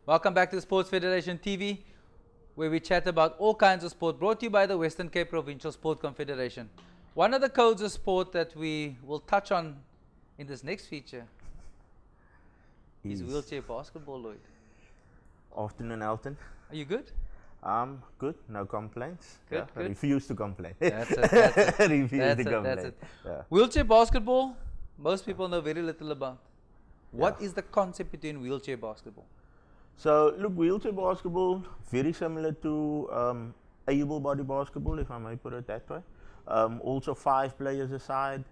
Welcome back to Sports Federation TV, where we chat about all kinds of sport, brought to you by the Western Cape Provincial Sport Confederation. One of the codes of sport that we will touch on in this next feature is wheelchair basketball, Lloyd. Afternoon, Elton. Are you good? Good, no complaints. Good, good. Refuse to complain. That's it, that's it. Refuse That's to it, complain. that's it. Yeah. Wheelchair basketball, most people know very little about. What is the concept between wheelchair basketball? So, look, wheelchair basketball, very similar to able-body basketball, if I may put it that way. Also 5 players aside.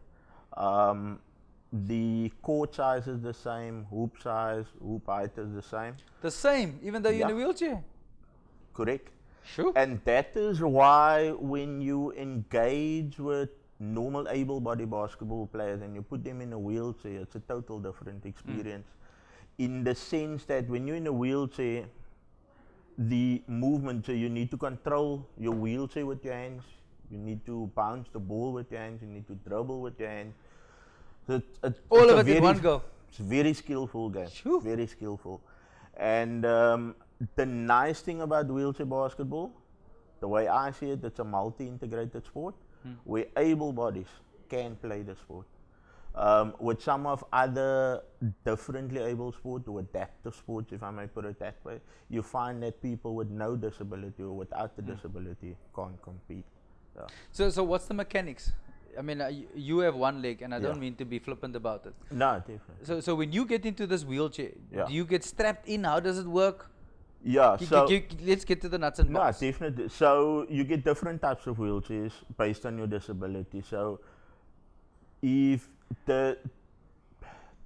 The court size is the same, hoop size, hoop height is the same. The same, even though you're in a wheelchair? Correct. Sure. And that is why when you engage with normal able-body basketball players and you put them in a wheelchair, it's a total different experience. In the sense that when you're in a wheelchair, the movement, so you need to control your wheelchair with your hands, you need to bounce the ball with your hands, you need to dribble with your hands. So all of it in one go. It's a very skillful game, Sure. very skillful. And the nice thing about wheelchair basketball, the way I see it, it's a multi-integrated sport where able bodies can play the sport. With some of other differently able sports or adaptive sports, if I may put it that way, you find that people with no disability or without the disability can't compete. Yeah. So what's the mechanics? I mean, you have one leg, and I don't mean to be flippant about it. No, definitely. So when you get into this wheelchair, do you get strapped in? How does it work? Yeah, Let's get to the nuts and bolts. No, definitely. So you get different types of wheelchairs based on your disability. So if the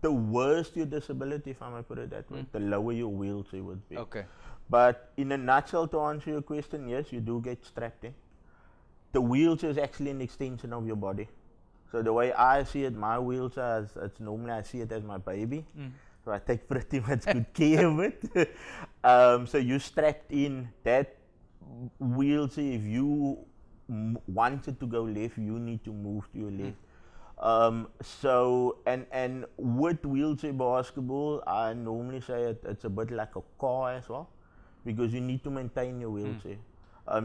worse your disability, if I may put it that way, the lower your wheelchair would be. Okay. But in a nutshell, to answer your question, yes, you do get strapped in. The wheelchair is actually an extension of your body. So the way I see it, my wheelchair, it's normally I see it as my baby. So I take pretty much good care of it. So you're strapped in. That wheelchair, if you wanted to go left, you need to move to your left. So and with wheelchair basketball, I normally say it's a bit like a car as well, because you need to maintain your wheelchair.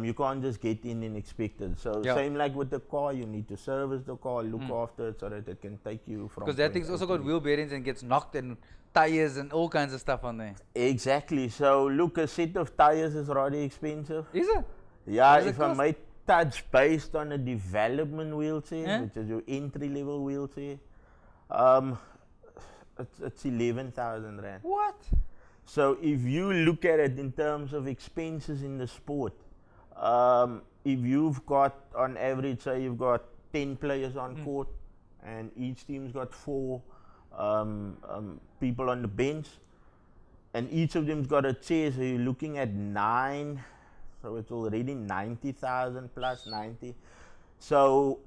You can't just get in and expect it. So same like with the car, you need to service the car, look after it so that it can take you from. Because that thing's also got wheel bearings and gets knocked and tires and all kinds of stuff on there. Exactly. So look, a set of tires is already expensive. Is it? Yeah, if I might touch based on a development wheelchair, which is your entry level wheelchair, it's 11,000 rand. What? So if you look at it in terms of expenses in the sport, if you've got on average, say you've got 10 players on court and each team's got 4 people on the bench and each of them's got a chair, so you're looking at 9, so it's already 90,000 plus 90. So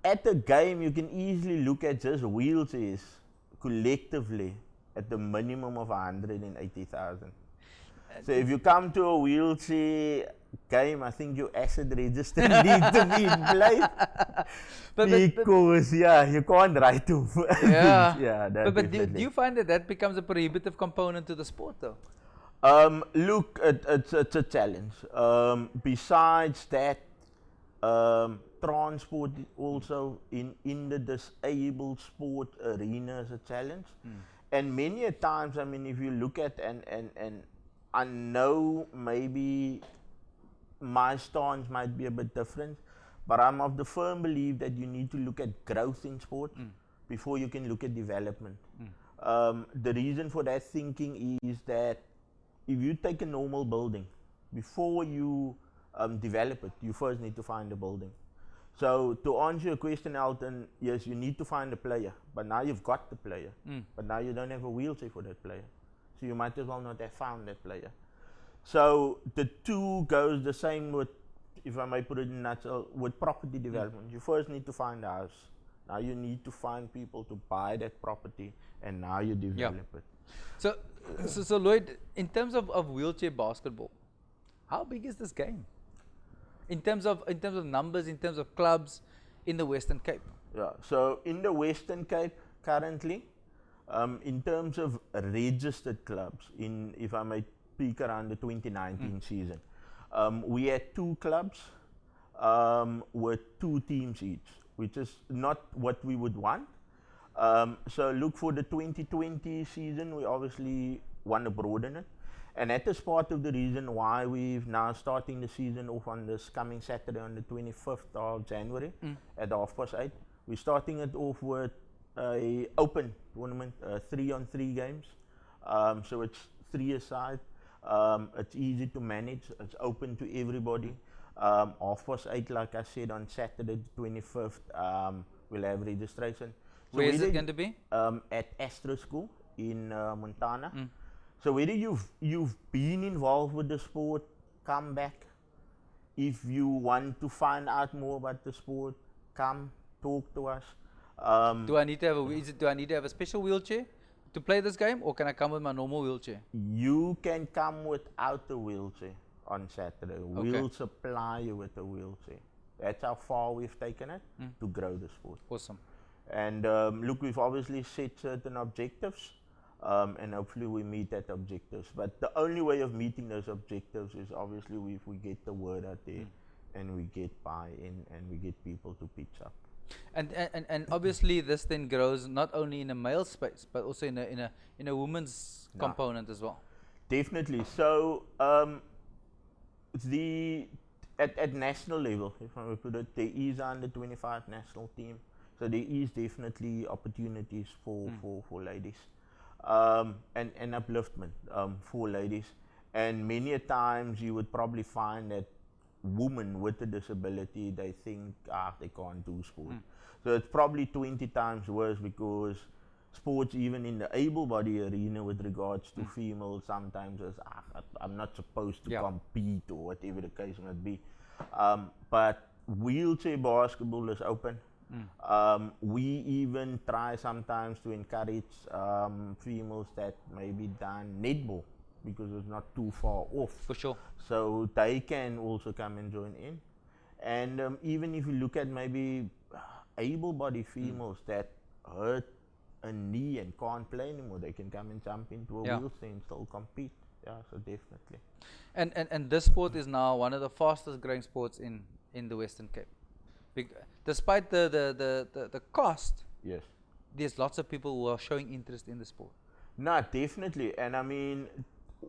at the game you can easily look at just wheelchairs collectively at the minimum of 180,000. So if you come to a wheelchair game, I think your asset register needs to be in place. Because you can't ride to. But do you find that becomes a prohibitive component to the sport though? Look, it's a challenge. Besides that, transport also in the disabled sport arena is a challenge. And many a times, I mean, if you look at and I know maybe my stance might be a bit different, but I'm of the firm belief that you need to look at growth in sport before you can look at development. The reason for that thinking is that if you take a normal building, before you develop it, you first need to find a building. So to answer your question, Elton, yes, you need to find a player, but now you've got the player, but now you don't have a wheelchair for that player. So you might as well not have found that player. So the two goes the same with, if I may put it in a nutshell, with property development. You first need to find a house. Now you need to find people to buy that property, and now you develop it. So Lloyd, in terms of wheelchair basketball, how big is this game? In terms of numbers, in terms of clubs in the Western Cape? Yeah, so in the Western Cape currently, in terms of registered clubs, if I may peak around the 2019 season. We had 2 clubs with 2 teams each, which is not what we would want. So look for the 2020 season, we obviously want to broaden it. And that is part of the reason why we've now starting the season off on this coming Saturday on the 25th of January at 8:30. We're starting it off with a open tournament, 3-on-3 games. So it's 3 aside. It's easy to manage. It's open to everybody. 8:30, like I said, on Saturday the 25th, we'll have registration. So where is it going to be? At Astro School in Montana. So whether you've been involved with the sport, come back. If you want to find out more about the sport, come talk to us. Do I need to have do I need to have a special wheelchair to play this game, or can I come with my normal wheelchair? You can come without a wheelchair on Saturday. We'll supply you with a wheelchair. That's how far we've taken it to grow the sport. Awesome. And look, we've obviously set certain objectives, and hopefully we meet that objectives. But the only way of meeting those objectives is obviously if we get the word out there and we get buy-in and we get people to pitch up. And obviously this then grows not only in a male space but also in a women's component as well. Definitely. So at national level, if I may put it, there is under 25 national team. So there is definitely opportunities for ladies, and upliftment for ladies. And many a times you would probably find that women with a disability, they think they can't do sport. So it's probably 20 times worse, because sports, even in the able-bodied arena with regards to females, sometimes is I'm not supposed to compete, or whatever the case might be. But wheelchair basketball is open. We even try sometimes to encourage females that maybe done netball, because it's not too far off. For sure. So they can also come and join in. And even if you look at maybe able-bodied females that hurt a knee and can't play anymore, they can come and jump into a wheelchair and still compete. Yeah, so definitely. And this sport is now one of the fastest growing sports in the Western Cape. Despite the cost, yes, there's lots of people who are showing interest in the sport. No, definitely. And I mean,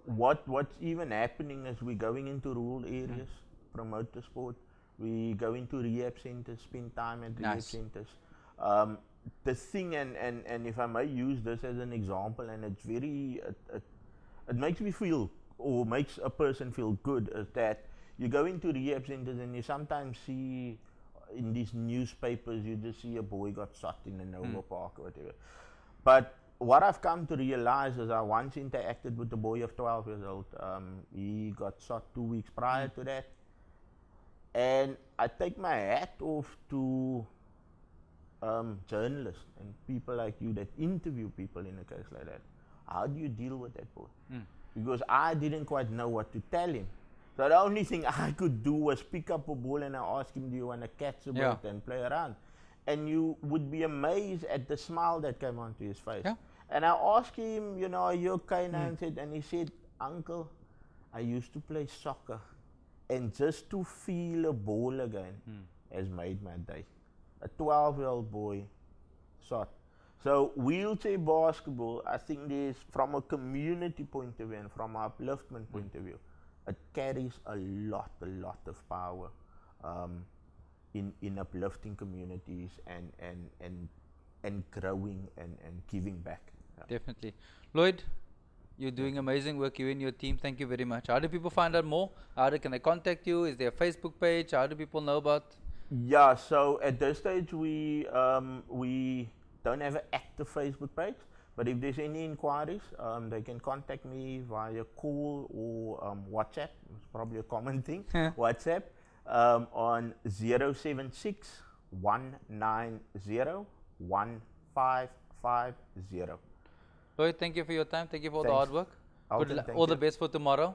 what's even happening is we're going into rural areas, promote the sport. We go into rehab centers, spend time at rehab centers. The thing, and if I may use this as an example, and it's very, it makes me feel, or makes a person feel good, is that you go into rehab centers and you sometimes see in these newspapers, you just see a boy got shot in the Nova Park or whatever. But what I've come to realize is I once interacted with a boy of 12 years old. He got shot 2 weeks prior to that. And I take my hat off to journalists and people like you that interview people in a case like that. How do you deal with that boy? Because I didn't quite know what to tell him. So the only thing I could do was pick up a ball and I ask him, do you want to catch the ball and play around? And you would be amazed at the smile that came onto his face. And I asked him, you know, are you okay? And he said, Uncle, I used to play soccer, and just to feel a ball again has made my day. A 12-year-old boy shot. So wheelchair basketball, I think there's, from a community point of view and from an upliftment point of view, it carries a lot of power in uplifting communities and growing and giving back. Definitely. Lloyd, you're doing amazing work, you and your team. Thank you very much. How do people find out more? Can they contact you? Is there a Facebook page? How do people know about? Yeah, so at this stage we don't have an active Facebook page, but if there's any inquiries, they can contact me via call or WhatsApp. It's probably a common thing. WhatsApp on 076 190 1550. Lloyd, thank you for your time. Thank you for all the hard work. All the best for tomorrow.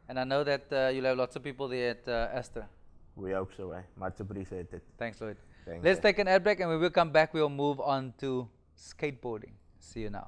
And I know that you'll have lots of people there at Astra. We hope so. Much appreciated. Thanks, Lloyd. Thanks, Let's take an ad break, and when we come back, we'll move on to skateboarding. See you now.